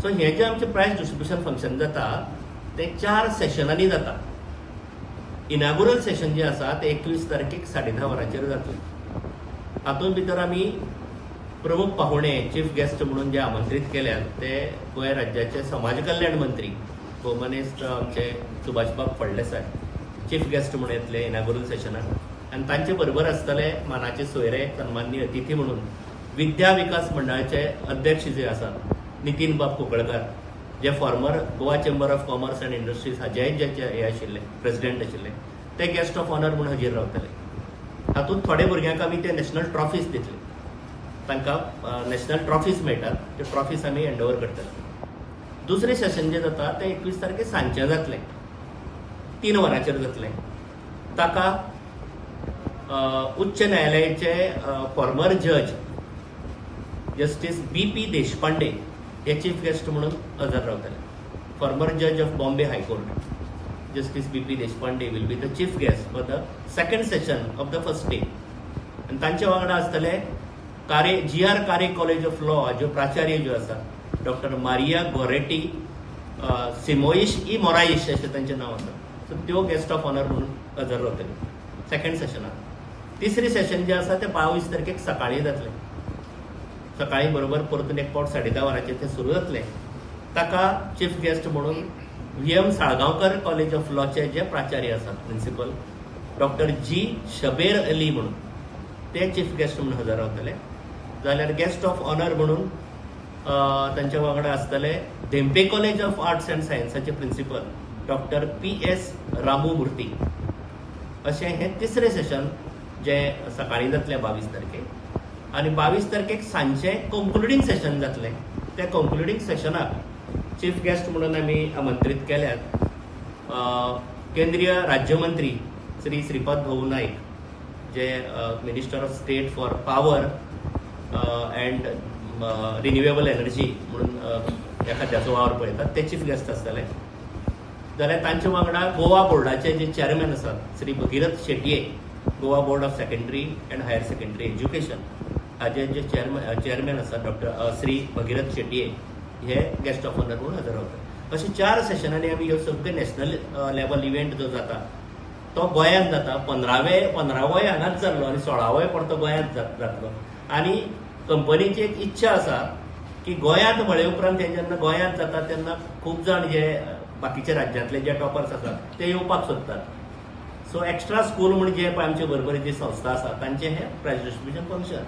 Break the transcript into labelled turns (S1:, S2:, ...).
S1: So हे जे आमचे प्रायज डिस्ट्रिब्युशन फंक्शन जाता ते 4 सेशनांनी जाता. इनागुरल सेशन जे आसा ते 21 तारखेक 10:30 वरांचेर जातलें. हातूंत भितर आमी प्रमुख पाहुणे चीफ गेस्ट म्हणून जे आमंत्रीत केल्यात ते गोंय राज्याचे समाज कल्याण मंत्री होम मिनिस्टर आमचे सुभाषबाब फळदेसाय चीफ गेस्ट म्हणून येतले इनागुरल सेशनाक. आनी तांचे बरोबर आसतले मानाचे सोयरे सन्माननीय अतिथी म्हणून विद्या विकास मंडळाचे अध्यक्ष जे आसात नितीन बाब कुंकळकार, जे farmer Goa chamber of commerce and industries हाजे हे आशिल्ले प्रेसिडेंट आशिल्ले, ते गेस्ट ऑफ ऑनर म्हणून हाजीर रावतले. हातूंत थोड्या भुरग्यांक आमी ते नॅशनल ट्रॉफीज दितले. तांकां नॅशनल ट्रॉफीज मेळटात, ते ट्रॉफीज आमी हँड ओवर करतले. दुसरें सेशन जे जाता ते 21 तारखेक सांजचें जातलें, 3 वरांचेर जातलें. ताका उच्च न्यायालयाचे फॉर्मर जज जस्टीस बी.पी. देशपांडे हे चीफ गेस्ट म्हणून हजर रावतले. फॉर्मर जज of Bombay high court justice BP. Deshpande will be the chief guest for the second session of the first day. आनी तांचे वांगडा आसतले जी.आर. कारे कॉलेज ऑफ लॉ ज्यो प्राचार्य ज्यो आसा doctor Maria Goretti सिमोईश E Morais अशें तांचें नांव आसा. सो त्यो गेस्ट ऑफ ऑनर म्हणून हजर रावतले सेकंड सेशनाक. तिसरी सेशन जे आसा ते 22 तारखेक सकाळीं जातलें. सकाळीं बरोबर परतून एक पावट 10:30 वरांचेर ते सुरू जातलें. ताका चीफ गेस्ट म्हणून व्ही.एम. साळगांवकर कॉलेज ऑफ लॉचे जे प्राचार्य आसात प्रिन्सिपल डॉक्टर जी. शबेर अली म्हणून ते चीफ गेस्ट म्हणून हजर रावतले. जाल्यार गेस्ट ऑफ ऑनर म्हणून तांच्या वांगडा आसतले Dhempe college of arts and सायन्साचे principal doctor P S. Ramu Murthy. अशें हे तिसरें सेशन जे सकाळीं जातलें 22 तारखेक. आनी 22 तारखेक सांजचें कंक्लुडींग सेशन जातलें. त्या कंक्लुडींग सेशनाक चीफ गेस्ट म्हणून आमी आमंत्रीत केल्यात केंद्रीय राज्यमंत्री श्री श्रीपाद भाऊ नाईक, जे minister of state for power and renewable energy म्हणून ह्या खात्याचो वावर पळयतात, ते चीफ गेस्ट आसतले. जाल्यार तांचे वांगडा गोवा बोर्डाचे जे चेअरमॅन आसात Shri Bhagirath Shetye, Goa board of secondary and higher secondary education हाजे जे चेअरमॅन आसात डॉक्टर श्री भगिरथ शेटये, हे गेस्ट ऑफ ऑनर म्हणून हजर रावतात. अशें 4 सेशनांनी आमी ह्यो सगळे नॅशनल लेवल इव्हेंट जो जाता तो गोंयांत जाता. 15वोय हांगाच जाल्लो आनी 16वोय परतो गोंयांत जातलो. आनी कंपनीची एक इच्छा आसा की गोंयांत म्हळे उपरांत हे जेन्ना गोंयांत जाता तेन्ना खूब जाण जे बाकीच्या राज्यांतले जे टॉपर्स आसात ते येवपाक सोदतात. सो एक्स्ट्रा स्कूल म्हणजे जे पळय आमचे बरोबर जी संस्था आसा तांचें हें प्रायज डिस्ट्रिब्युशन फंक्शन.